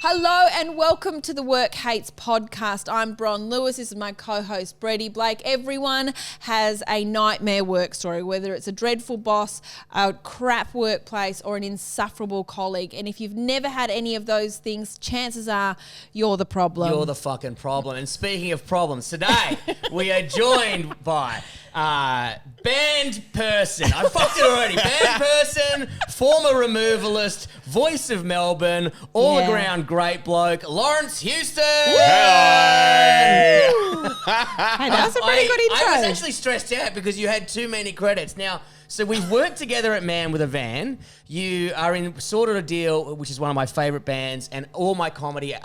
Hello and welcome to the Work Hates podcast. I'm Bron Lewis. This is my co-host Bretty Blake. Everyone has a nightmare work story, whether it's a dreadful boss, a crap workplace, or an insufferable colleague. And if you've never had any of those things, chances are you're the problem. You're the fucking problem. And speaking of problems, today we are joined by band person. I fucked it already. Band person, former removalist, voice of Melbourne, all-around great bloke, Laurence Hewson. Hey, that's a pretty good intro. I was actually stressed out because you had too many credits. Now, so we've worked together at Man with a Van. You are in Sort of a Deal, which is one of my favourite bands, and all my comedy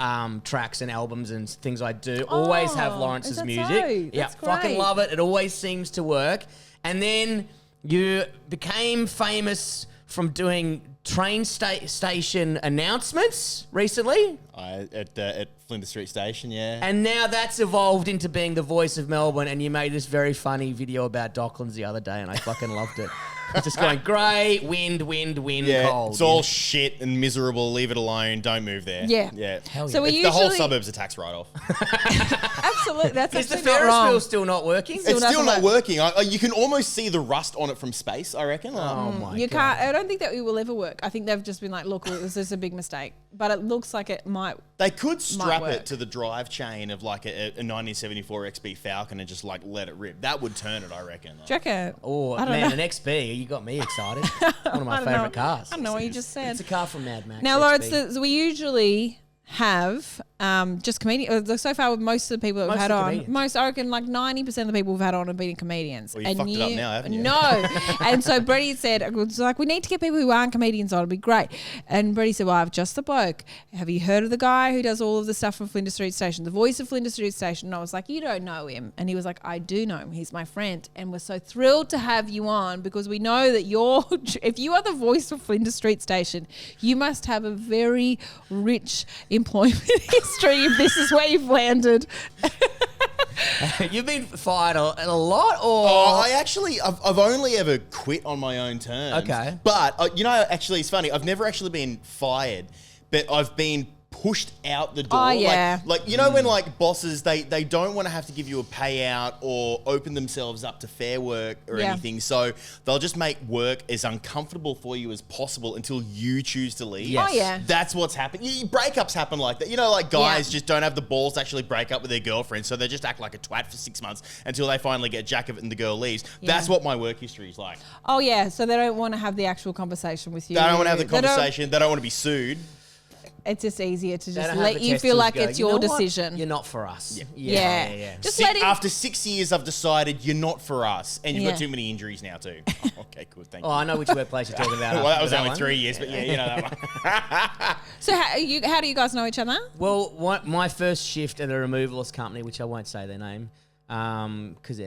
tracks and albums and things I do always have Lawrence's music. So? Yeah, fucking love it. It always seems to work. And then you became famous from doing train station announcements recently. At Flinders Street Station, yeah. And now that's evolved into being the voice of Melbourne, and you made this very funny video about Docklands the other day, and I fucking loved it. It's just going, grey, wind, cold. It's all shit and miserable. Leave it alone. Don't move there. Yeah. Yeah. Hell So yeah. we The whole usually- suburb's a tax write-off. Absolutely, that's Is the actually not Ferris wrong. wheel still not working? It's still doesn't not work. working. You can almost see the rust on it from space, I reckon. Oh my You God. can't. I don't think that it will ever work. I think they've just been like, look, it was just a big mistake. But it looks like it might. They could strap work. it to the drive chain of like a 1974 XB Falcon and just like let it rip. That would turn it, I reckon. Do you reckon? Oh, I don't man, know. an XB. You got me excited. One of my I don't know. favourite cars. I don't know what you just said. It's a car from Mad Max. Now, XB. Lawrence, we usually have just comedians. So far, with most of the people that we've Most had of the on, comedians. I reckon like 90% of the people we've had on have been comedians. Well, you fucked it up now, haven't you? No. And so Bretty said, it was like, we need to get people who aren't comedians on. It'd be great. And Bretty said, well, I've just the bloke. Have you heard of the guy who does all of the stuff from Flinders Street Station, the voice of Flinders Street Station? And I was like, you don't know him. And he was like, I do know him. He's my friend. And we're so thrilled to have you on because we know that if you are the voice of Flinders Street Station, you must have a very rich employment history if this is where you've landed. You've been fired a lot, or I've only ever quit on my own terms. Okay. But, actually, it's funny. I've never actually been fired, but I've been pushed out the door. Oh, yeah. Like when like bosses, they don't want to have to give you a payout or open themselves up to fair work or Yeah. anything. So they'll just make work as uncomfortable for you as possible until you choose to leave. Yes. Oh, yeah. That's what's happened. Breakups happen like that. Like guys just don't have the balls to actually break up with their girlfriend, so they just act like a twat for 6 months until they finally get jack of it and the girl leaves. Yeah. That's what my work history is like. Oh, yeah. So they don't want to have the actual conversation with you. They don't want to have the They don't- conversation. They don't want to be sued. It's just easier to They just don't have let the you feel testicles like go, it's "You your know what? decision. You're not for us. Yeah. Just Six- let him. After 6 years, I've decided you're not for us, and you've Yeah. got too many injuries now too. Okay, good, thank Oh, you. I know which workplace you're talking about. Well, that was That only one. 3 years, but yeah, you know that one. So how do you guys know each other? Well, my first shift at a removalist company, which I won't say their name, because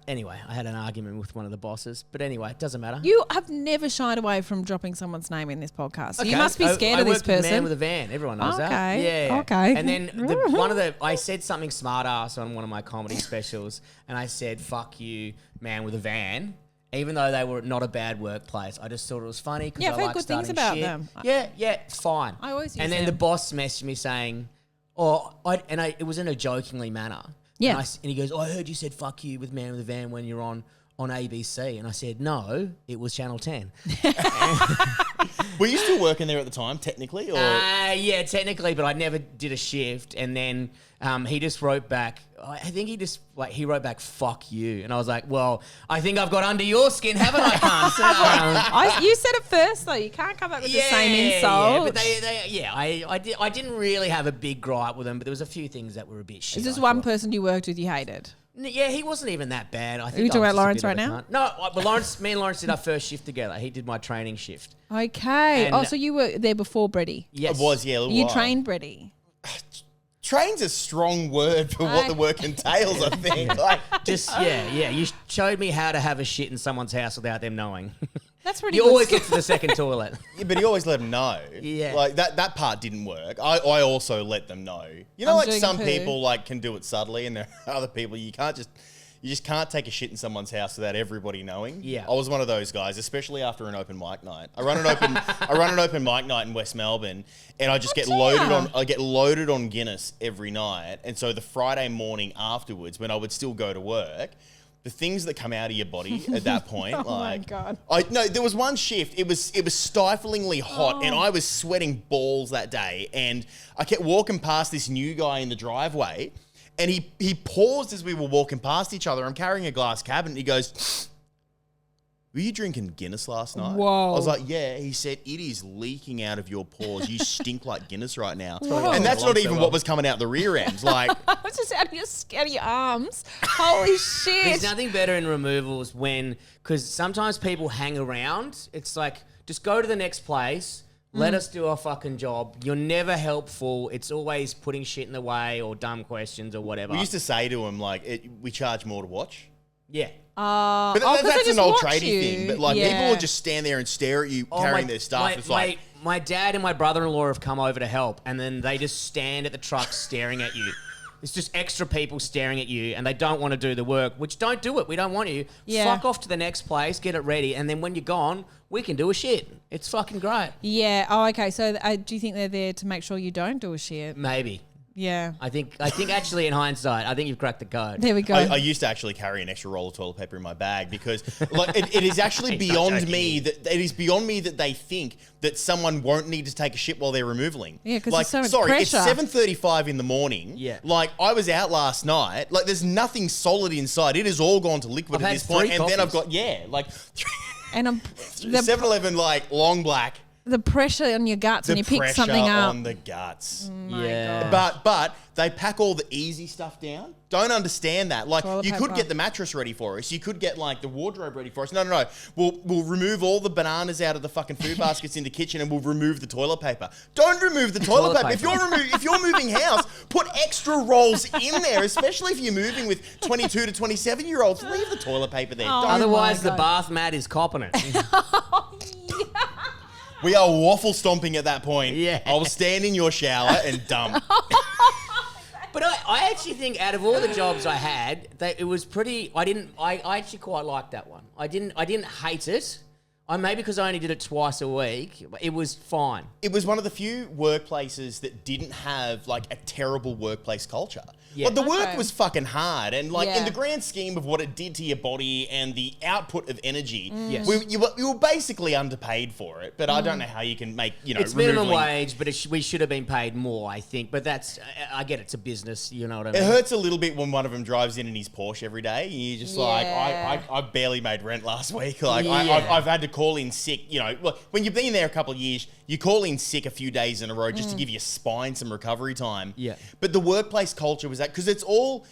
anyway, I had an argument with one of the bosses. But anyway, it doesn't matter. You have never shied away from dropping someone's name in this podcast. So you Okay. must be scared I of this worked with person. Man with a Van. Everyone knows that. Okay. Yeah. Okay. And then I said something smart ass on one of my comedy specials, and I said, "Fuck you, Man with a Van." Even though they were not a bad workplace, I just thought it was funny because Yeah, I I've heard like good things starting about shit. them. Yeah, fine. I always use And then them. the boss messaged me saying, it was in a jokingly manner. Yeah. And he goes, I heard you said fuck you with Man with a Van when you're on ABC. And I said, no, it was Channel 10. Were you still working there at the time, technically? Or Yeah, technically, but I never did a shift. And then he just wrote back, I think he wrote back, fuck you. And I was like, well, I think I've got under your skin, haven't I, cunt? You said it first though. You can't come up with the same insult. Yeah, but I didn't really have a big gripe with them, but there was a few things that were a bit shit. Is this I one thought. person you worked with you hated? Yeah, he wasn't even that bad. I think Are you talking I was about just Laurence a bit right of a now? cunt. No, but me and Laurence did our first shift together. He did my training shift. Okay. And- So you were there before Bretty. Yes. it was, yeah, a little You while. trained Bretty. Train's a strong word for what the work entails, I think. Like, Yeah. You showed me how to have a shit in someone's house without them knowing. That's pretty You good. always get to the second toilet. yeah, but he always let them know. Yeah. Like, that part didn't work. I also let them know. You know, I'm like doing some poo. people, like, can do it subtly, and there are other people you can't You just can't take a shit in someone's house without everybody knowing. Yeah. I was one of those guys, especially after an open mic night. I run an open mic night in West Melbourne, and I just get loaded on Guinness every night. And so the Friday morning afterwards, when I would still go to work, the things that come out of your body at that point, my God. There was one shift. It was stiflingly hot, and I was sweating balls that day. And I kept walking past this new guy in the driveway, and he paused as we were walking past each other. I'm carrying a glass cabinet, and he goes, "Were you drinking Guinness last night?" Whoa. I was like, "Yeah." He said, "It is leaking out of your pores. You stink like Guinness right now." Whoa. And that's not even what was coming out the rear end. Like, It's just out of your arms. Holy shit. There's nothing better in removals because sometimes people hang around. It's like, just go to the next place. Let us do our fucking job. You're never helpful. It's always putting shit in the way or dumb questions or whatever. we used to say to him, like, we charge more to watch. Yeah. But 'cause they that's just an old watch tradie you. thing. But like, Yeah. people would just stand there and stare at you carrying their stuff. It's like, my dad and my brother-in-law have come over to help, and then they just stand at the truck staring at you. It's just extra people staring at you, and they don't want to do the work, which don't do it. We don't want you. Yeah. Fuck off to the next place, get it ready, and then when you're gone, we can do a shit. It's fucking great. Yeah. Oh, okay. So do you think they're there to make sure you don't do a shit? Maybe. Yeah. I think actually in hindsight, I think you've cracked the code. There we go. I used to actually carry an extra roll of toilet paper in my bag because like, it is actually beyond me that they think that someone won't need to take a shit while they're removaling. Yeah, 'cause like, there's so much it's pressure. 7:35 in the morning. Yeah. Like, I was out last night. Like, there's nothing solid inside. It has all gone to liquid I've at had this point. 3 And then I've coffees. got, like, And 7-Eleven, like, long black. the pressure on your guts when The you pick pressure something up. on the guts. Yeah. But they pack all the easy stuff down. Don't understand that. Like, Toilet you could paper. get the mattress ready for us. You could get like the wardrobe ready for us. No. We'll remove all the bananas out of the fucking food baskets in the kitchen, and we'll remove the toilet paper. Don't remove the toilet paper. If you're moving house, put extra rolls in there, especially if you're moving with 22 to 27-year-olds. Leave the toilet paper there. Oh. Don't. Otherwise, my the God. bath mat is copping it. We are waffle stomping at that point. Yeah. I will stand in your shower and dump. But I actually think out of all the jobs I had, it was pretty. I actually quite liked that one. I didn't hate it. Maybe because I only did it twice a week, but it was fine. It was one of the few workplaces that didn't have like a terrible workplace culture. Yeah. Like, the work Okay. was fucking hard, and like Yeah. in the grand scheme of what it did to your body and the output of energy, Yes. you were basically underpaid for it. But I don't know how you can make It's minimum removaling- wage, but we should have been paid more, I think. But I get it's a business, you know what I mean? It hurts a little bit when one of them drives in his Porsche every day. And you're just like, Yeah. I barely made rent last week. Like, Yeah. I've had to call in sick. You know, look, when you've been there a couple of years, you call in sick a few days in a row just to give your spine some recovery time. Yeah. But the workplace culture was that, because it's all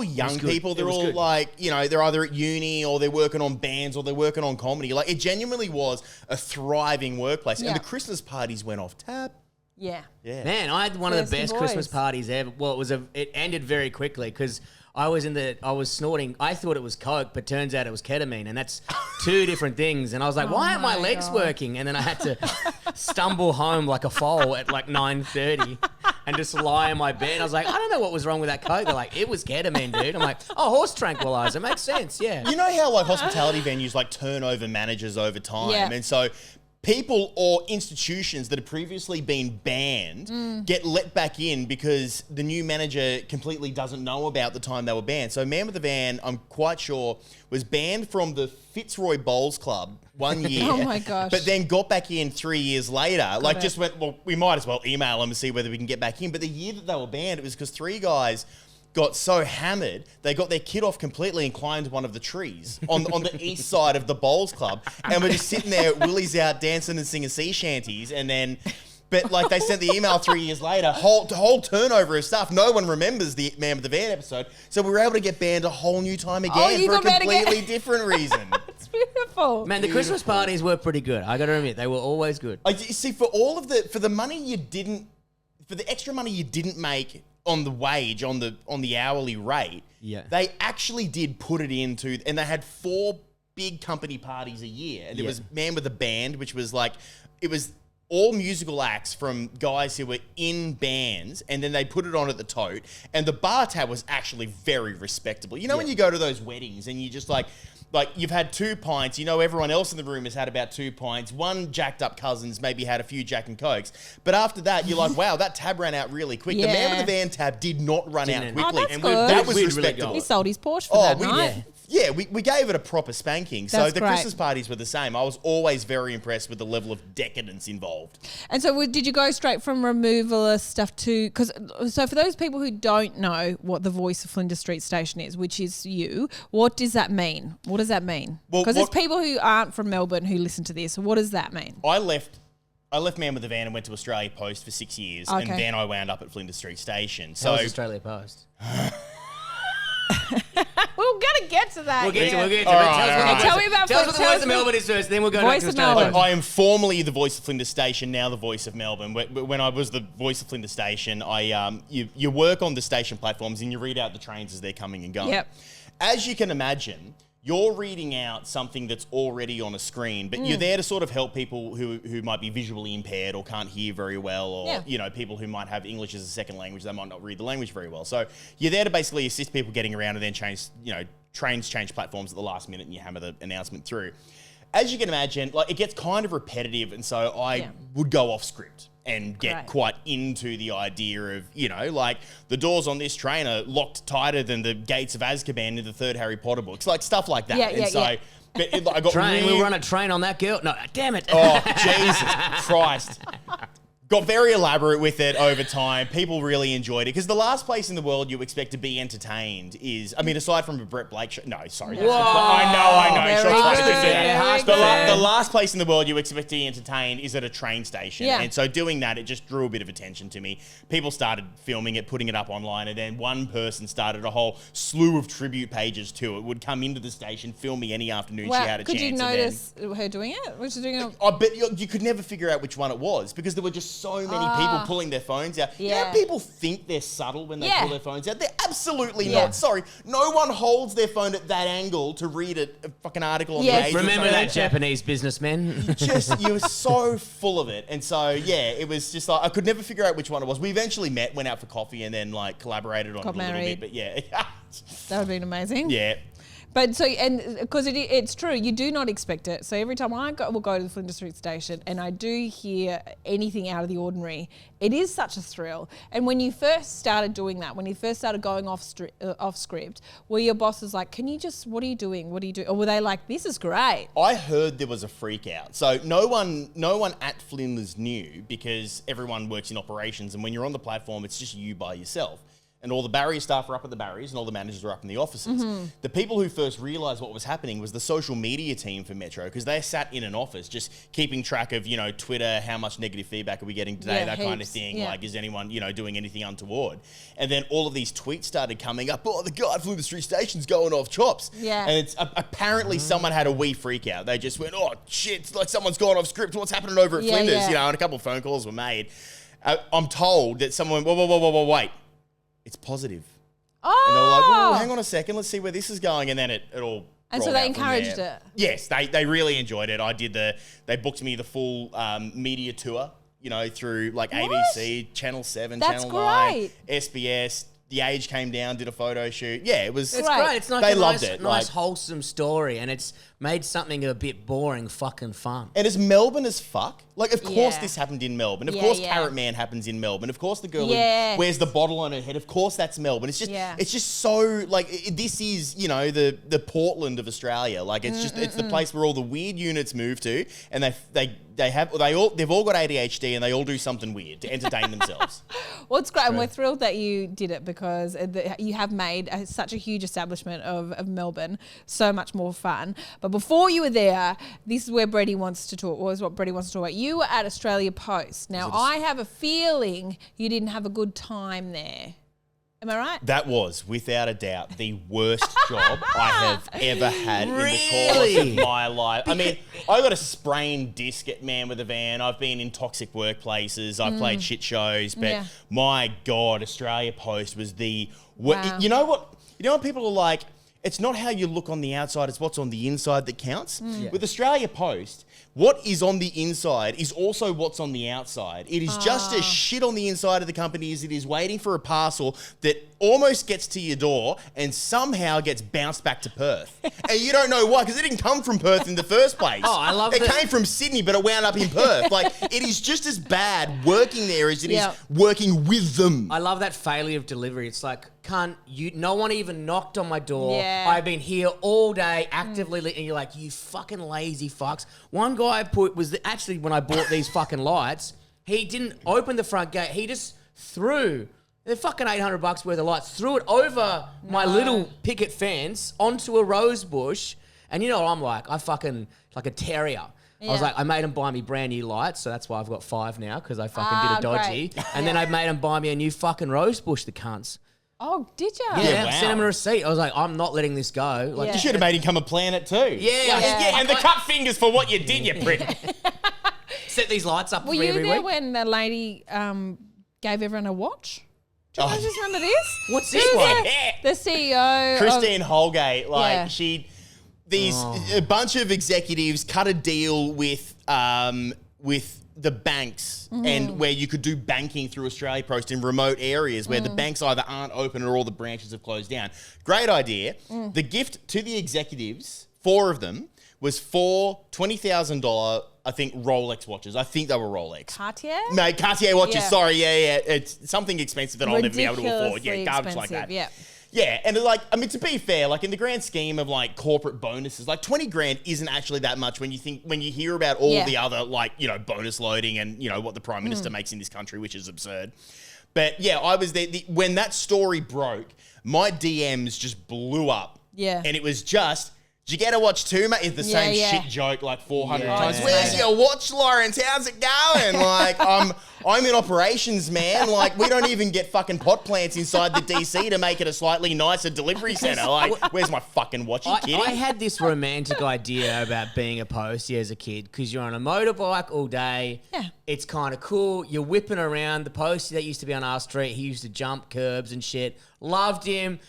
young good. people. It They're was all good. like, you know, they're either at uni or they're working on bands or they're working on comedy. Like, it genuinely was a thriving workplace. Yeah. And the Christmas parties went off tap. Yeah. Yeah. Man, I had one of the Thirsty best boys. Christmas parties ever. Well, it ended very quickly because I was snorting. I thought it was coke, but turns out it was ketamine, and that's 2 different things. And I was like, why aren't my my legs God. working? And then I had to stumble home like a foal at like 9:30 and just lie in my bed. And I was like, I don't know what was wrong with that coke. They're like, it was ketamine, dude. I'm like, oh, horse tranquilizer makes sense, yeah. You know how like hospitality venues like turn over managers over time, Yeah. and so people or institutions that have previously been banned get let back in because the new manager completely doesn't know about the time they were banned. So Man with the Van, I'm quite sure, was banned from the Fitzroy Bowls Club 1 year. Oh my gosh. But then got back in 3 years later. Like, it. just went, well, we might as well email them and see whether we can get back in. But the year that they were banned, it was because 3 guys got so hammered, they got their kid off completely and climbed one of the trees on the east side of the Bowls Club. And we're just sitting there, Willie's out dancing and singing sea shanties. And then, but like, they sent the email 3 years later, whole turnover of stuff. No one remembers the Man with the Van episode. So we were able to get banned a whole new time again you for a got banned again? completely different reason. It's beautiful. Man, the Christmas parties were pretty good. I got to admit, they were always good. You see, for the money you didn't, for the extra money you didn't make on the wage, on the hourly rate, Yeah. they actually did put it into, and they had 4 big company parties a year. And there Yeah. was Man with a Band, which was like, it was all musical acts from guys who were in bands, and then they put it on at the tote, and the bar tab was actually very respectable. You know when you go to those weddings and you just like you've had 2 pints, you know everyone else in the room has had about 2 pints, one jacked up cousins maybe had a few Jack and Cokes, but after that you're like, wow, that tab ran out really quick. The man with the van tab did not run out quickly. Oh, that's and good. that was We'd respectable. really He sold his Porsche for that night. Yeah, we gave it a proper spanking. So That's the great. Christmas parties were the same. I was always very impressed with the level of decadence involved. And so did you go straight from removalist stuff to... So for those people who don't know what the voice of Flinders Street Station is, which is you, what does that mean? What does that mean? Well, Because there's people who aren't from Melbourne who listen to this. So what does that mean? I left Man with the Van and went to Australia Post for 6 years, and Okay. then I wound up at Flinders Street Station. So So Australia Post. We're going to get to that. We'll get to it. All right. Tell me about Tell us what the tell voice us of Melbourne is first, then we'll go Voice back to of Australia. Melbourne. I am formerly the voice of Flinders Station, now the voice of Melbourne. When I was the voice of Flinders Station, you work on the station platforms and you read out the trains as they're coming and going. Yep. As you can imagine, you're reading out something that's already on a screen, but you're there to sort of help people who might be visually impaired or can't hear very well, or people who might have English as a second language, they might not read the language very well. So you're there to basically assist people getting around and then trains change platforms at the last minute and you hammer the announcement through. As you can imagine, it gets kind of repetitive, and so I would go off script and get quite into the idea of, the doors on this train are locked tighter than the gates of Azkaban in the third Harry Potter books, stuff like that. I got We'll run a train on that girl. No, damn it. Oh, Jesus Christ. Got very elaborate with it over time. People really enjoyed it because the last place in the world you expect to be entertained is, aside from a Brett Blake show. No, sorry. Whoa. I know. Very Shots good, fired to very that. good. The last place in the world you expect to be entertained is at a train station. Yeah. And so doing that, it just drew a bit of attention to me. People started filming it, putting it up online, and then one person started a whole slew of tribute pages to it. Would come into the station, film me any afternoon she had a Could chance. you notice her doing it? Was she doing it? I bet you could never figure out which one it was because there were just so many people pulling their phones out. Yeah. Yeah, people think they're subtle when they pull their phones out. They're absolutely Yeah. not. Sorry, no one holds their phone at that angle to read a fucking article on the Age. Remember that Japanese businessman? You were so full of it. And so, it was just I could never figure out which one it was. We eventually met, went out for coffee, and then collaborated on it a little married. bit. But That would have been amazing. yeah. But because it's true, you do not expect it. So every time will go to the Flinders Street Station and I do hear anything out of the ordinary, it is such a thrill. And when you first started doing that, when you first started going off script, were your bosses like, what are you doing? What do you do? Or were they like, this is great? I heard there was a freak out. So no one at Flinders knew because everyone works in operations, and when you're on the platform, it's just you by yourself. And all the barrier staff are up at the barriers and all the managers are up in the offices. Mm-hmm. The people who first realised what was happening was the social media team for Metro, because they sat in an office just keeping track of, Twitter, how much negative feedback are we getting today, that kind of heaps. thing. Yeah. Is anyone, doing anything untoward? And then all of these tweets started coming up. Oh, the guy at Flinders Street Station's going off chops. Yeah. And it's apparently someone had a wee freak out. They just went, oh, shit, it's like someone's gone off script. What's happening over at Flinders? And a couple of phone calls were made. I'm told that someone went, whoa, wait. It's positive. Oh! And they were like, well, hang on a second, let's see where this is going. And then it all And so rolled they out from encouraged there. it? Yes, they really enjoyed it. They booked me the full media tour, through ABC, Channel 7, That's Channel 9, great. SBS. The Age came down, did a photo shoot. Yeah, it was... It's Right. great. It's like They a loved nice, it, nice wholesome story, and it's made something a bit boring fucking fun. And as Melbourne as fuck, of course Yeah. this happened in Melbourne. Of Yeah, course yeah. Carrot Man happens in Melbourne. Of course the girl who Yes. wears the bottle on her head. Of course that's Melbourne. It's just Yeah. it's just so this is, the Portland of Australia. It's the place where all the weird units move to, and they've all got ADHD and they all do something weird to entertain themselves. Well, it's great, and we're thrilled that you did it because you have made such a huge establishment of Melbourne so much more fun. But before you were there, this is where Bretty wants to talk. Was what Bretty wants to talk about. You were at Australia Post. Now, I have a feeling you didn't have a good time there. Am I right? That was, without a doubt, the worst job I have ever had in the course Really? of my life. I mean, I got a sprained disc at Man with a Van. I've been in toxic workplaces. I've played shit shows. But my God, Australia Post was the... Wow. You know what people are like? It's not how you look on the outside, it's what's on the inside that counts. With Australia Post, what is on the inside is also what's on the outside. It is just as shit on the inside of the company as it is waiting for a parcel that almost gets to your door and somehow gets bounced back to Perth. And you don't know why, because it didn't come from Perth in the first place. Oh, I love it. It came from Sydney, but it wound up in Perth. Like, it is just as bad working there as it is working with them. I love that failure of delivery. It's like, cunt, no one even knocked on my door. Yeah. I've been here all day actively, and you're like, you fucking lazy fucks. One guy actually when I bought these fucking lights, he didn't open the front gate. He just threw the fucking $800 worth of lights, threw it over my little picket fence onto a rose bush. And you know what I'm like? I fucking like a terrier. I was like, I made him buy me brand new lights, so that's why I've got 5 now, because I fucking did a dodgy. Great. And then I made him buy me a new fucking rose bush, the cunts. Oh, did you? Yeah, wow. sent him a receipt. I was like, I'm not letting this go. Like, You should have made him come and plan it too. Yeah. And the cut fingers for what you did, you prick. set these lights up for Were me you every there week. when the lady gave everyone a watch? Do you guys just remember this? What's this Who was one? that? The CEO. Christine Holgate, Yeah. a bunch of executives cut a deal with the banks and where you could do banking through Australia Post in remote areas where the banks either aren't open or all the branches have closed down. Great idea. The gift to the executives, 4 of them, was 4 $20,000, I think, Rolex watches. I think they were Rolex. Cartier? No, Cartier watches, Yeah. sorry, yeah. It's something expensive that I'll never be able to afford. Yeah, Ridiculously garbage like that. expensive, Yeah, and like, I mean, to be fair, like in the grand scheme of like corporate bonuses, like 20 grand isn't actually that much when you hear about all the other like, you know, bonus loading and, you know, what the Prime Minister makes in this country, which is absurd. But yeah, I was there. When that story broke, my DMs just blew up. Yeah. And it was just, did you get a watch too, mate? It's the same shit joke like 400 times. Yeah. Where's your watch, Laurence? How's it going? Like, I'm in operations, man. Like, we don't even get fucking pot plants inside the DC to make it a slightly nicer delivery center. Like, where's my fucking watch? Are you kidding? I had this romantic idea about being a postie as a kid because you're on a motorbike all day. Yeah. It's kind of cool. You're whipping around. The postie that used to be on our street, he used to jump curbs and shit. Loved him.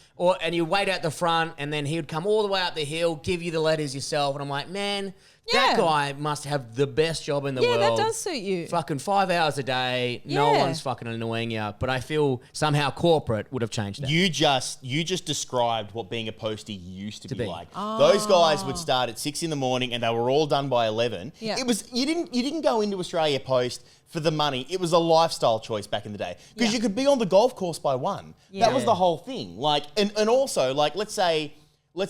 And you wait out the front and then he would come all the way up the hill, give you the letters yourself. And I'm like, man, that guy must have the best job in the world. Yeah, that does suit you. Fucking 5 hours a day. No Yeah. one's fucking annoying you. But I feel somehow corporate would have changed that. You just described what being a postie used to be like. Those guys would start at 6 a.m. and they were all done by 11. Yeah. It was you didn't go into Australia Post for the money. It was a lifestyle choice back in the day because you could be on the golf course by 1. That was the whole thing. Like, and also like let's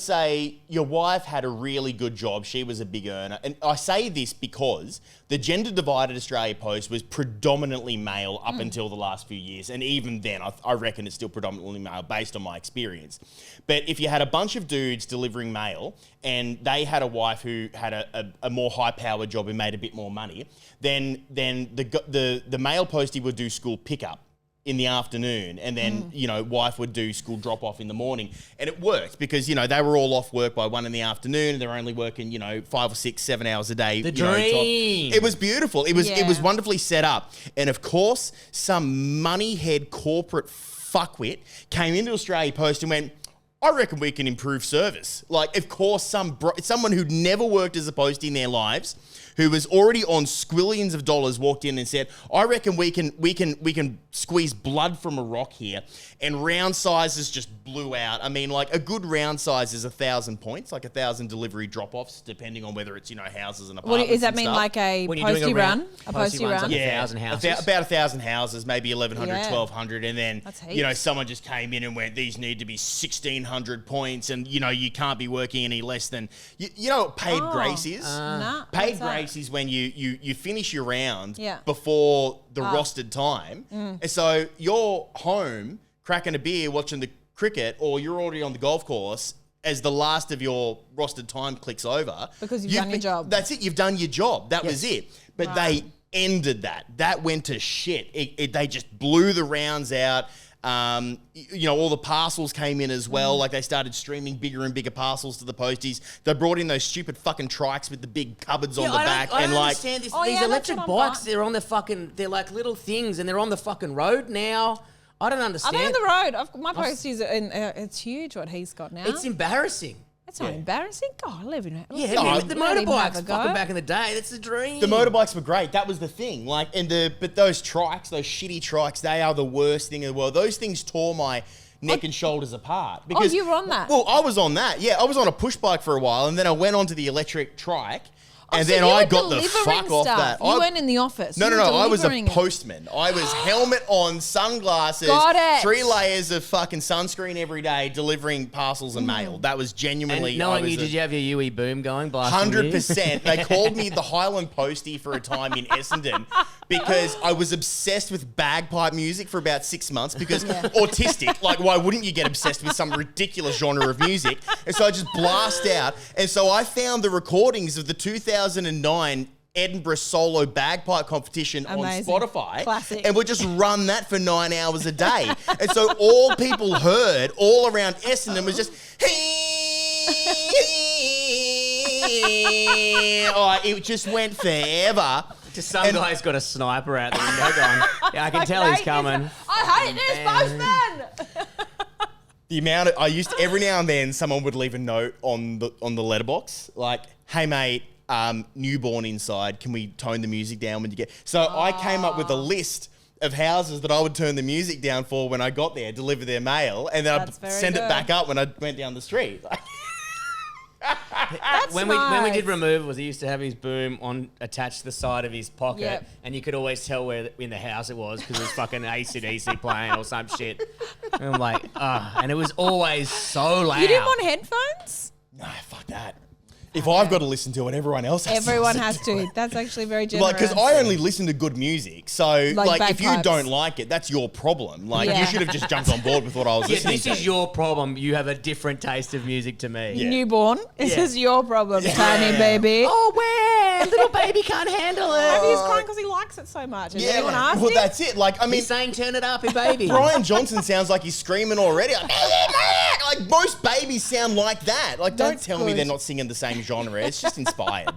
say your wife had a really good job. She was a big earner. And I say this because the gender divide at Australia Post was predominantly male up until the last few years. And even then, I reckon it's still predominantly male based on my experience. But if you had a bunch of dudes delivering mail and they had a wife who had a more high-powered job and made a bit more money, then the male postie would do school pickup in the afternoon, and then you know, wife would do school drop off in the morning, and it worked because you know they were all off work by 1 in the afternoon, and they're only working 5 or 6, 7 hours a day. The dream. It was beautiful. It was wonderfully set up, and of course, some money-head corporate fuckwit came into Australia Post and went, I reckon we can improve service. Like, of course, someone who'd never worked as a postie in their lives, who was already on squillions of dollars, walked in and said, I reckon we can squeeze blood from a rock here. And round sizes just blew out. I mean, like, a good round size is 1,000 points, like 1,000 delivery drop-offs, depending on whether it's, houses and apartments. What does that and mean, stuff. like a When you're doing postie a run? round- A postie postie runs run? on- 1,000 houses. About 1,000 houses, maybe 1,100, Yeah. 1,200, and then That's heaps. someone just came in and went, these need to be 1,600 points, and you can't be working any less than you know what paid grace is. Nah, Paid what's that? grace is when you finish your round Yeah. before the rostered time, and so you're home cracking a beer watching the cricket, or you're already on the golf course as the last of your rostered time clicks over. Because you've done your job. That's it. You've done your job. That was it. But they ended that. That went to shit. They just blew the rounds out. All the parcels came in as well. Like, they started streaming bigger and bigger parcels to the posties. They brought in those stupid fucking trikes with the big cupboards on the back. I and don't like, understand this. Oh, These yeah, that's electric what I'm bikes, buying. they're like little things and they're on the fucking road now. I don't Are understand. they on the road? My postie's it's huge what he's got now. It's embarrassing. That's not embarrassing. God, I live in it. Yeah, No, man, the let him have motorbikes a go. fucking back in the day. That's the dream. The motorbikes were great. That was the thing. But those trikes, those shitty trikes, they are the worst thing in the world. Those things tore my neck and shoulders apart. Because, you were on that? Well, I was on that. Yeah, I was on a push bike for a while, and then I went onto the electric trike. And so then you I were got the delivering fuck off stuff. that. You weren't in the office. No, You no, were no. I was a delivering it. postman. I was helmet on, sunglasses, Got it. 3 layers of fucking sunscreen every day, delivering parcels and mail. That was genuinely. And knowing you, did you have your UE boom going? 100%. They called me the Highland Postie for a time in Essendon because I was obsessed with bagpipe music for about 6 months because autistic, like why wouldn't you get obsessed with some ridiculous genre of music? And so I just blast out. And so I found the recordings of the 2009 Edinburgh solo bagpipe competition Amazing. on Spotify. Classic. And would just run that for 9 hours a day. And so all people heard all around Essendon was just it just went forever. Just some guy's got a sniper out the window going, yeah, I can tell he's coming. I hate this postman. The amount of, I used to, every now and then someone would leave a note on the letterbox like, hey mate, newborn inside, can we tone the music down when you get... So I came up with a list of houses that I would turn the music down for when I got there, deliver their mail, and then I'd send it back up when I went down the street. That's when we did removals, he used to have his boom attached to the side of his pocket, and you could always tell where in the house it was because it was fucking AC/DC playing or some shit. And I'm like, and it was always so loud. You didn't want headphones? No, fuck that. If I've got to listen to it, everyone else has to. Everyone has to. That's actually very generous. Because I only listen to good music. So, Like if you bagpipes. don't like it, that's your problem. Like, Yeah. you should have just jumped on board with what I was Yeah, listening this to. is your problem. You have a different taste of music to me. Yeah. Newborn. This is your problem, tiny baby. Oh, where? Little baby can't handle it. Maybe he's crying because he likes it so much. Has anyone asked well, him? that's it. Like, I mean, He's saying, turn it up, baby. Brian Johnson sounds like he's screaming already. Like, most babies sound like that. Like, don't That's tell me good. they're not singing the same genre. It's just inspired.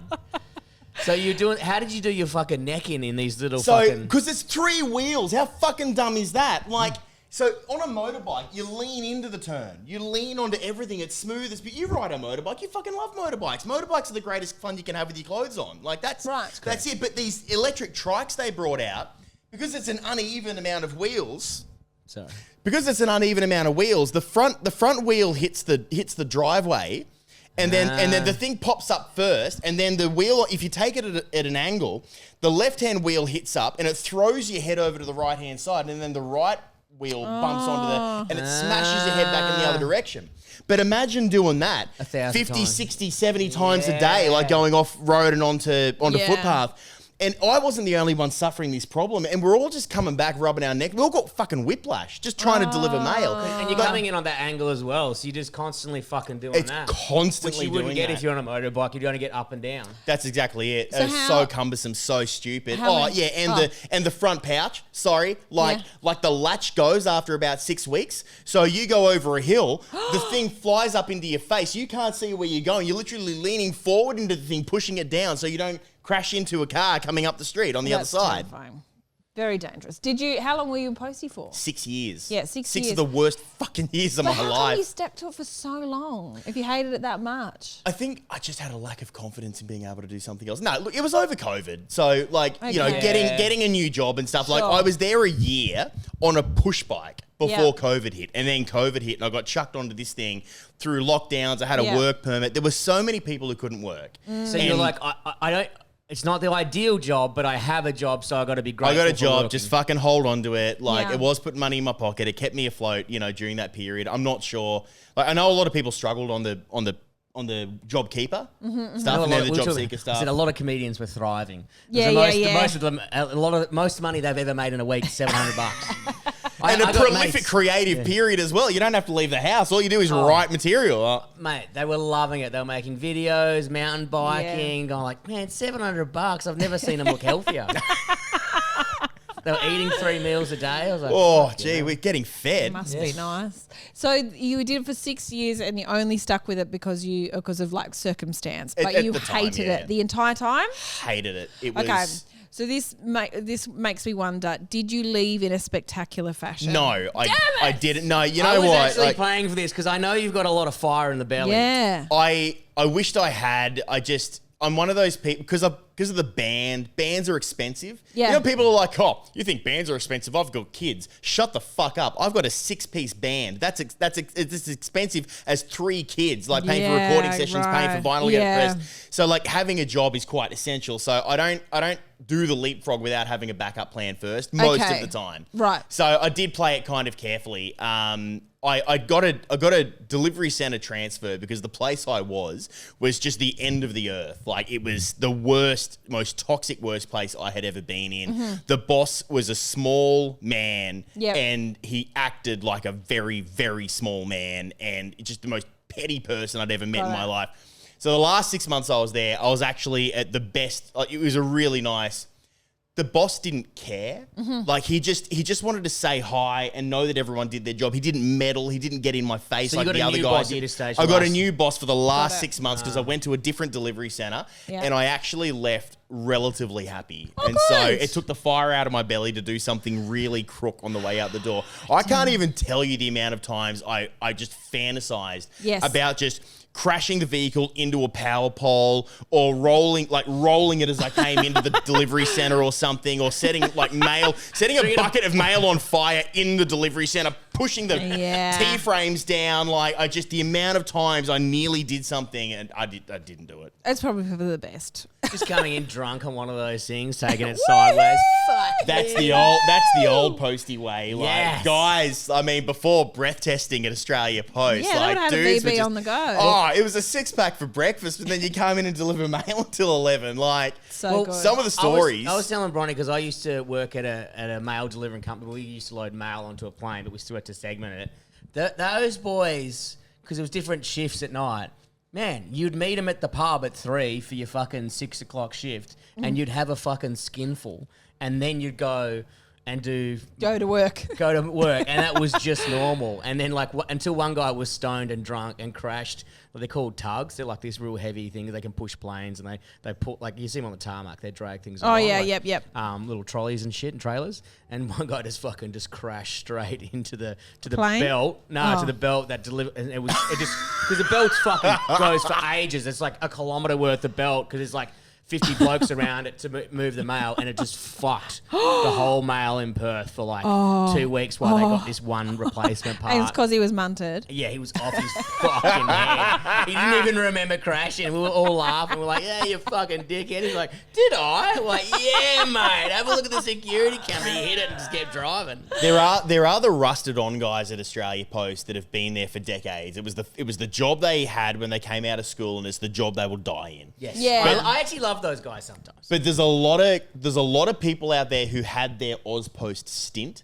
So you're doing... How did you do your fucking neck in these little So, fucking... because it's 3 wheels. How fucking dumb is that? Like, so on a motorbike, you lean into the turn. You lean onto everything. It's smooth. You ride a motorbike. You fucking love motorbikes. Motorbikes are the greatest fun you can have with your clothes on. Like, that's it. But these electric trikes they brought out, because it's an uneven amount of wheels... Sorry. Because it's an uneven amount of wheels, the front wheel hits the driveway, and then the thing pops up first, and then the wheel, if you take it at an angle, the left-hand wheel hits up, and it throws your head over to the right-hand side, and then the right wheel bumps onto and it smashes your head back in the other direction. But imagine doing that 1,000 50, times. 60, 70 times a day, like going off road and onto footpath. And I wasn't the only one suffering this problem. And we're all just coming back, rubbing our neck. We all got fucking whiplash just trying to deliver mail. And you're coming in on that angle as well, so you're just constantly fucking doing It's that. constantly Which you wouldn't doing get that. if you're on a motorbike. You'd only get up and down. That's exactly it. So It's how- so cumbersome, so stupid. How many- And the front pouch. Sorry, like the latch goes after about 6 weeks. So you go over a hill, the thing flies up into your face. You can't see where you're going. You're literally leaning forward into the thing, pushing it down, so you don't crash into a car coming up the street on the That's other side. terrifying. Very dangerous. How long were you postie for? 6 years. Yeah, 6 6 years. of the worst fucking years of But my how come life. you stuck to it for so long if you hated it that much? I think I just had a lack of confidence in being able to do something else. No, look, it was over COVID. So, like, you know, Okay. getting a new job and stuff. Like, Sure. I was there a year on a push bike before COVID hit. And then COVID hit and I got chucked onto this thing through lockdowns. I had a work permit. There were so many people who couldn't work. So you're like, I don't... It's not the ideal job, but I have a job, so I got to be grateful. I got a for job, working. just fucking hold on to it. Like, Yeah. it was putting money in my pocket. It kept me afloat, you know, during that period. I'm not sure. Like, I know a lot of people struggled on the job keeper stuff and then the job seeker I stuff. said a lot of comedians were thriving. Yeah, Most of them, most money they've ever made in a week, $700. And a I got prolific mates- creative period as well. You don't have to leave the house. All you do is write material. Mate, they were loving it. They were making videos, mountain biking, going like, man, $700. I've never seen them look healthier. They were eating 3 meals a day. I was like, Oh, fuck, gee, yeah. we're getting fed. Must be nice. So you did it for 6 years and you only stuck with it because of like circumstance, but At you the time, hated yeah. it the entire time? Hated it. It was... Okay. So this makes me wonder, did you leave in a spectacular fashion? No, I didn't. No, you know I was what? actually playing for this because I know you've got a lot of fire in the belly. Yeah. I wished I had. I'm one of those people because of the band. Bands are expensive. Yeah. You know, people are like, "Oh, you think bands are expensive? I've got kids." Shut the fuck up. I've got a 6-piece band. It's as expensive as 3 kids. Like paying for recording sessions, paying for vinyl to get pressed. So like having a job is quite essential. So I don't do the leapfrog without having a backup plan first most of the time. Right. So I did play it kind of carefully. I got a delivery center transfer because the place I was just the end of the earth. Like it was the worst, most toxic, worst place I had ever been in. Mm-hmm. The boss was a small man Yep. and he acted like a very, very small man and just the most petty person I'd ever met in my life. So the last 6 months I was there, I was actually at the best. It was a really nice. The boss didn't care. Like he just wanted to say hi and know that everyone did their job. He didn't meddle. He didn't get in my face So like you got the a other new guys boss did. here to station I got a last- new boss for the last 6 months because I went to a different delivery center and I actually left relatively happy. And so good. it took the fire out of my belly to do something really crook on the way out the door. I can't even tell you the amount of times I just fantasized about just crashing the vehicle into a power pole or rolling it as I came into the delivery center or something, or setting a bucket of mail on fire in the delivery center, pushing the T-frames down. Like the amount of times I nearly did something and I didn't do it. It's probably for the best. Just coming in drunk on one of those things, taking it sideways. That's the old postie way. Like Yes. guys, I mean, before breath testing at Australia Post, Yeah, like they would have a dudes were VB just, on the go. Oh, it was a 6-pack for breakfast, and then you come in and deliver mail until 11. Like So good. some of the stories. I was telling Bronny because I used to work at a mail delivering company. We used to load mail onto a plane, but we still had to segment it. Those boys, because it was different shifts at night. Man, you'd meet them at the pub at 3 for your fucking 6 o'clock shift, and you'd have a fucking skinful, and then you'd go and Go to work. and that was just normal. And then until one guy was stoned and drunk and crashed. What they're called tugs. They're like this real heavy thing. They can push planes, and they put, like, you see them on the tarmac. They drag things. Oh, along, yeah, like, yep. Little trolleys and shit and trailers. And one guy just crashed straight into the Plane? belt. No, to the belt that delivered. And it just because the belt's fucking goes for ages. It's like a kilometre worth of belt because it's like 50 blokes around it to move the mail, and it just fucked the whole mail in Perth for like 2 weeks while they got this one replacement part. And it's because he was munted. Yeah, he was off his fucking head. He didn't even remember crashing. We were all laughing. We're like, yeah, you fucking dickhead. He's like, did I? We're like, yeah, mate. Have a look at the security camera. He hit it and just kept driving. There are the rusted on guys at Australia Post that have been there for decades. It was the job they had when they came out of school, and it's the job they will die in. Yes. Yeah. I actually love those guys sometimes. But there's a lot of people out there who had their Ozpost stint,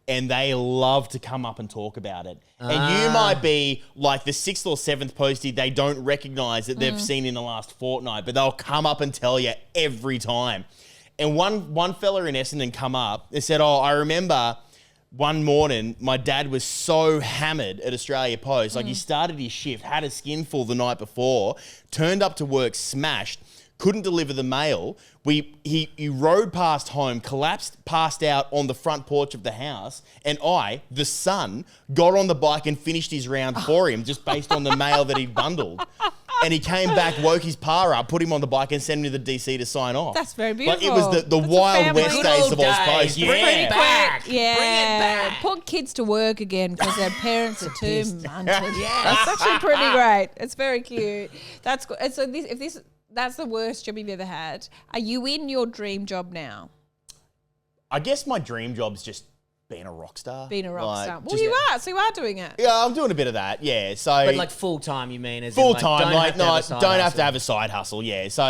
and they love to come up and talk about it. And you might be like the 6th or 7th postie they don't recognise that they've seen in the last fortnight, but they'll come up and tell you every time. And one fella in Essendon come up and said, "Oh, I remember one morning my dad was so hammered at Australia Post, like he started his shift, had a skinful the night before, turned up to work smashed, couldn't deliver the mail. He rode past home, collapsed, passed out on the front porch of the house, and I, the son, got on the bike and finished his round for him just based on the mail that he'd bundled. And he came back, woke his pa up, put him on the bike, and sent him to the DC to sign off." That's very beautiful. Like it was the That's a Wild family. West Good days old of Oz days. Post. Bring it back. Yeah. Bring it back. Put kids to work again because their parents are too munted. Yes. That's actually pretty great. It's very cute. That's good. And so that's the worst job you've ever had. Are you in your dream job now? I guess my dream job's just being a rock star. Being a rock Like, star. Well, just- you are. So you are doing it. Yeah, I'm doing a bit of that. Yeah, so But like full time, you mean? As in, full time, like, don't have to hustle. have a side hustle. Yeah, so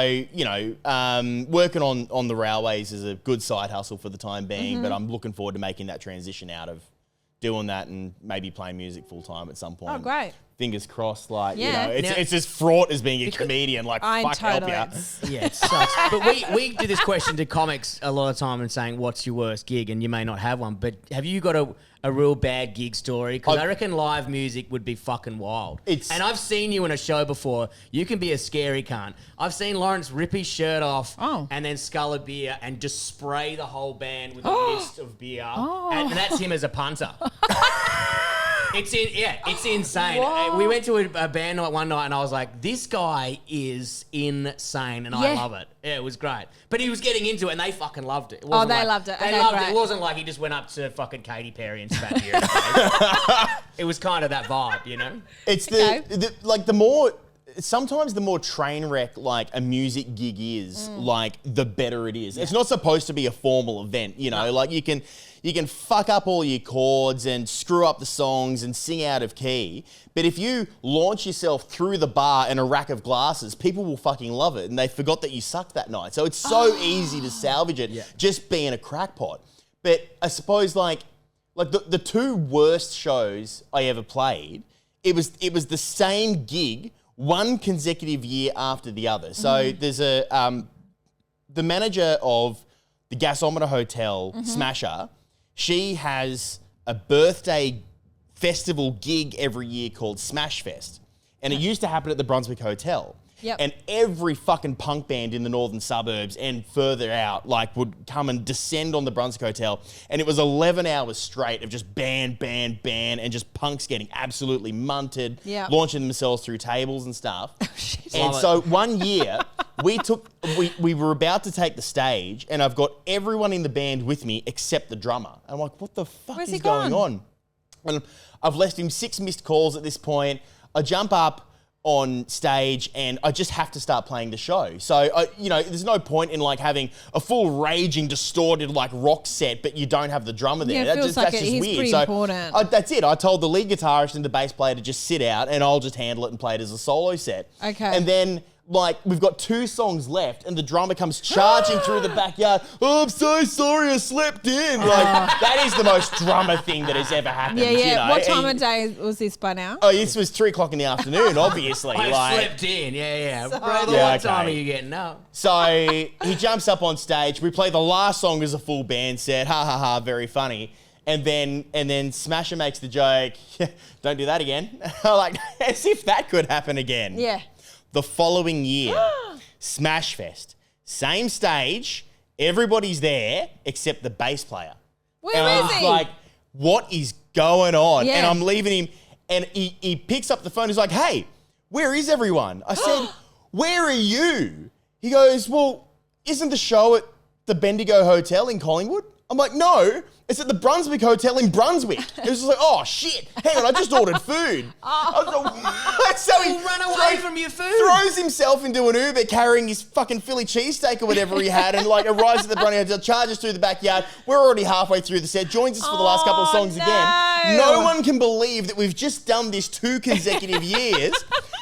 working on the railways is a good side hustle for the time being. But I'm looking forward to making that transition out of doing that and maybe playing music full time at some point. Oh, great. fingers crossed. Like, Yeah. it's as fraught as being a comedian. Like, fuck, totally. help ya. Yeah, it sucks. But we do this question to comics a lot of time and saying, what's your worst gig? And you may not have one, but have you got a real bad gig story? Because I reckon live music would be fucking wild. And I've seen you in a show before. You can be a scary cunt. I've seen Laurence rip his shirt off and then scull a beer and just spray the whole band with a mist of beer. And that's him as a punter. It's insane. Whoa. We went to a band night one night and I was like, this guy is insane and I love it. Yeah, it was great. But he was getting into it and they fucking loved it. They loved it. They Okay, loved great. it. It wasn't like he just went up to fucking Katy Perry and spat beer in his face. It was kind of that vibe, you know? It's sometimes the more train wreck like a music gig is, like the better it is. It's not supposed to be a formal event, like you can fuck up all your chords and screw up the songs and sing out of key. But if you launch yourself through the bar and a rack of glasses, people will fucking love it. And they forgot that you sucked that night. So it's so easy to salvage it just being a crackpot. But I suppose like the two worst shows I ever played, it was the same gig, one consecutive year after the other. So there's the manager of the Gasometer Hotel, Smasher, she has a birthday festival gig every year called Smash Fest. And it used to happen at the Brunswick Hotel. Yep. And every fucking punk band in the northern suburbs and further out would come and descend on the Brunswick Hotel. And it was 11 hours straight of just band, and just punks getting absolutely munted, launching themselves through tables and stuff. And so one year we were about to take the stage and I've got everyone in the band with me except the drummer. And I'm like, what the fuck is going on? And I've left him 6 missed calls at this point. I jump up on stage and I just have to start playing the show. So, there's no point in like having a full raging, distorted like rock set, but you don't have the drummer there. Yeah, it feels like that's he's weird. pretty important. That's it. I told the lead guitarist and the bass player to just sit out and I'll just handle it and play it as a solo set. Okay. And then we've got 2 songs left and the drummer comes charging through the backyard. Oh, I'm so sorry I slept in. That is the most drummer thing that has ever happened. Yeah. What time of day was this by now? Oh, this was 3 o'clock in the afternoon, obviously. I slept in. Yeah. So- Brother, Yeah, what time okay. are you getting up? So he jumps up on stage. We play the last song as a full band set. Ha ha ha, very funny. And then Smasher makes the joke, don't do that again. Like, as if that could happen again. Yeah. The following year, Smash Fest, same stage, everybody's there except the bass player. Where and I is was he? like, what is going on? Yeah. And I'm leaving him, and he picks up the phone. He's like, hey, where is everyone? I said, where are you? He goes, well, isn't the show at the Bendigo Hotel in Collingwood? I'm like, no, it's at the Brunswick Hotel in Brunswick. It was just like, oh, shit, hang on, I just ordered food. So he Run away from your food. throws himself into an Uber carrying his fucking Philly cheesesteak or whatever he had and arrives at the Brunswick Hotel, charges through the backyard. We're already halfway through the set, joins us for the last couple of songs again. No one can believe that we've just done this 2 consecutive years.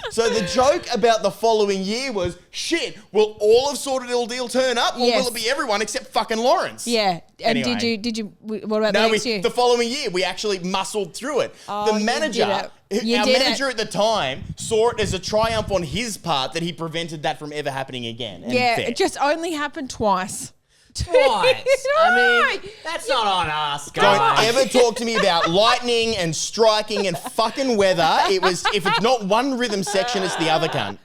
So the joke about the following year was, shit, will all of Sorted Ill Deal turn up or will it be everyone except fucking Lawrence? Yeah. And Anyway. did you, what about the next year? The following year, we actually muscled through it. Oh, The you manager, did it. You our did manager at the time, saw it as a triumph on his part that he prevented that from ever happening again. And Yeah, fair. it just only happened twice. Twice. I mean, that's not on us, Don't guys. ever talk to me about lightning and striking and fucking weather. If it's not one rhythm section, it's the other cunt.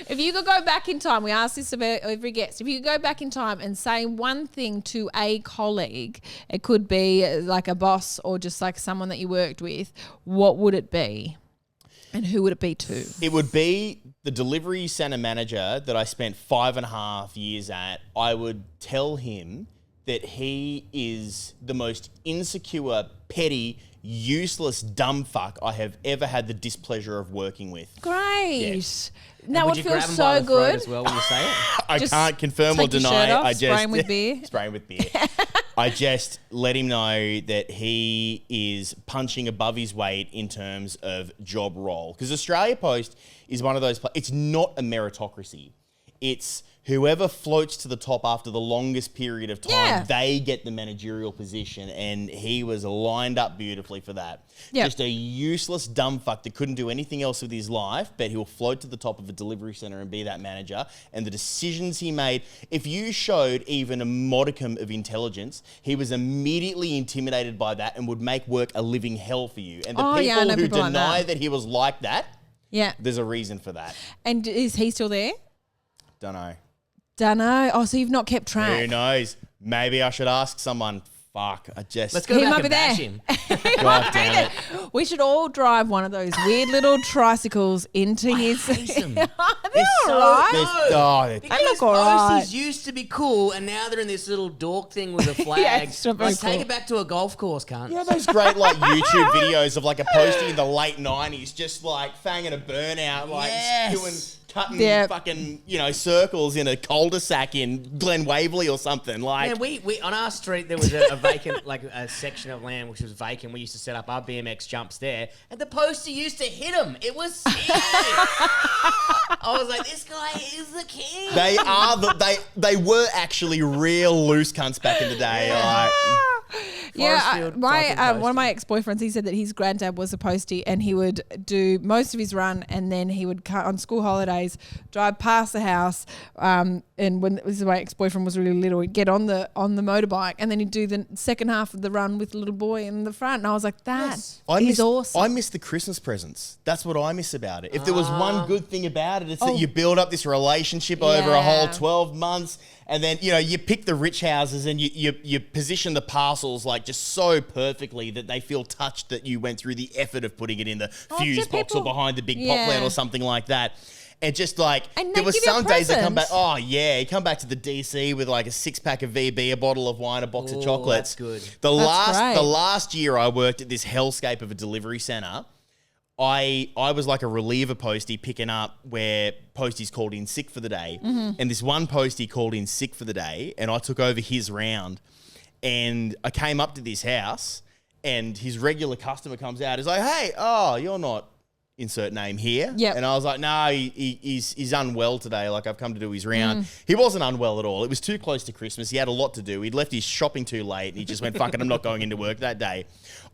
If you could go back in time, we ask this of every guest, if you could go back in time and say one thing to a colleague, it could be like a boss or just like someone that you worked with, what would it be? And who would it be to? It would be the delivery center manager that I spent 5.5 years at. I would tell him that he is the most insecure, petty, useless dumb fuck I have ever had the displeasure of working with. Great. Now Would it you grab feels him by so the throat good. as well when you say it? I Just can't confirm or take your deny. shirt off, I just spray him with beer. Spray him with beer. I just let him know that he is punching above his weight in terms of job role. Because Australia Post is one of those. It's not a meritocracy. It's whoever floats to the top after the longest period of time, Yeah. they get the managerial position. And he was lined up beautifully for that. Yep. Just a useless dumb fuck that couldn't do anything else with his life, but he'll float to the top of a delivery center and be that manager. And the decisions he made, if you showed even a modicum of intelligence, he was immediately intimidated by that and would make work a living hell for you. And the I people know who people like deny that. that he was like that, Yeah. there's a reason for that. And is he still there? Don't know. Dunno. Oh, so you've not kept track. Who knows? Maybe I should ask someone. Fuck, I just... Let's go He back might and be there. bash him. God damn it. We should all drive one of those weird little tricycles into his. hate them. They're so- all right. There's- No, oh, because look all right. posties used to be cool, and now they're in this little dork thing with a flag. Yeah, it's not very Like, take cool. it back to a golf course, cunt. You know those great like YouTube videos of like a postie in the late 90s just like fanging a burnout, like Yes. cutting Yeah. fucking, circles in a cul-de-sac in Glen Waverley or something. Like, Man, we on our street there was a vacant, like a section of land which was vacant. We used to set up our BMX jumps there, and the postie used to hit them. It was sick. I was like, this guy is the king. they were actually real loose cunts back in the day. Like, Forestfield fucking one of my postie. ex-boyfriends, he said that his granddad was a postie, and he would do most of his run, and then he would cut on school holidays, drive past the house, and when this is my ex-boyfriend was really little, he'd get on the motorbike, and then he'd do the second half of the run with the little boy in the front, and I was like, that is awesome. I miss the Christmas presents. That's what I miss about it. If there was one good thing about it, it's that you build up this relationship over a whole 12 months. And then, you pick the rich houses and you position the parcels like just so perfectly that they feel touched that you went through the effort of putting it in the fuse box or behind the big pop plant or something like that. And just like, And there they was give you a some days I come present. back, you come back to the DC with like a 6-pack of VB, a bottle of wine, a box of chocolates. That's good. The great. last year I worked at this hellscape of a delivery centre, I was like a reliever postie picking up where posties called in sick for the day. And this one postie called in sick for the day and I took over his round. And I came up to this house and his regular customer comes out. He's like, hey, you're not insert name here. Yep. And I was like, no, he's unwell today. Like, I've come to do his round. He wasn't unwell at all. It was too close to Christmas. He had a lot to do. He'd left his shopping too late and he just went, fuck it, I'm not going into work that day.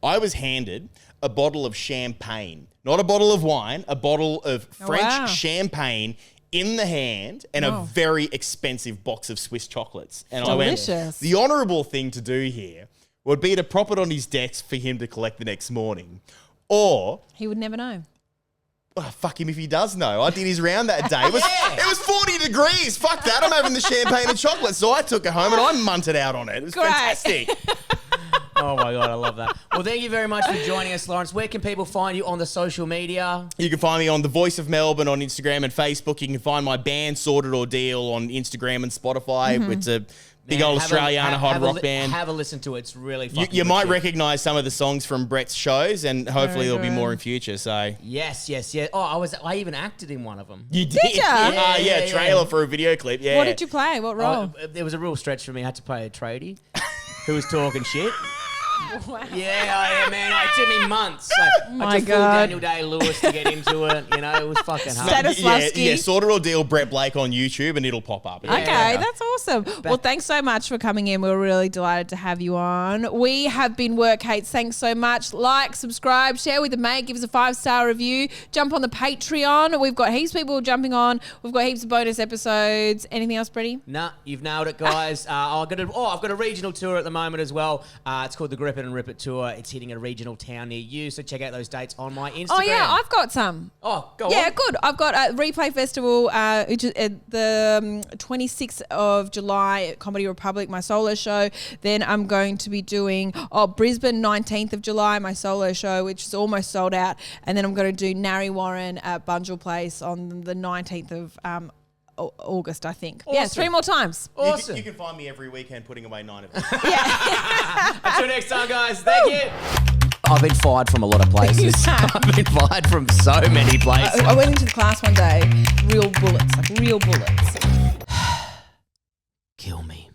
I was handed a bottle of champagne, not a bottle of wine, a bottle of French champagne in the hand and a very expensive box of Swiss chocolates. And Delicious. I went, the honourable thing to do here would be to prop it on his desk for him to collect the next morning. Or... He would never know. Oh, fuck him if he does know. I did his round that day. It was 40 degrees. Fuck that. I'm having the champagne and chocolate. So I took it home and I munted out on it. It was fantastic. Oh my God, I love that. Well, thank you very much for joining us, Laurence. Where can people find you on the social media? You can find me on The Voice of Melbourne on Instagram and Facebook. You can find my band Sorted Ordeal on Instagram and Spotify. It's a big old Australiana hard rock band. Have a listen to it. It's really fucking You good might shit. recognise some of the songs from Brett's shows, and hopefully there'll be more in future. So Yes. Oh, I even acted in one of them. you did, ya? Yeah, trailer for a video clip. Yeah. What did you play? What role? It was a real stretch for me. I had to play a tradie who was talking shit. Yeah, man. It took me months. Like, my I just flew God. Daniel Day-Lewis to get into it. It was fucking hard. Stanislavski. Sorted Ordeal Brett Blake on YouTube, and it'll pop up. Okay, that's awesome. Well, thanks so much for coming in. We're really delighted to have you on. We have been Work Hates. Thanks so much. Like, subscribe, share with a mate, give us a 5-star review. Jump on the Patreon. We've got heaps of people jumping on. We've got heaps of bonus episodes. Anything else, Bretty? Nah, you've nailed it, guys. I've got a regional tour at the moment as well. It's called the Grip It and Rip It Tour. It's hitting a regional town near you, so check out those dates on my Instagram. Oh, yeah, I've got some. Oh, go on. Yeah, good. I've got a Replay Festival, which is the 26th of July at Comedy Republic, my solo show. Then I'm going to be doing Brisbane, 19th of July, my solo show, which is almost sold out. And then I'm going to do Narre Warren at Bunjil Place on the 19th of August, I think. Awesome. Yeah, 3 more times. Awesome. You can find me every weekend putting away 9 of them. Until next time, guys. Thank you. I've been fired from a lot of places. I've been fired from so many places. I went into the class one day, real bullets. Kill me.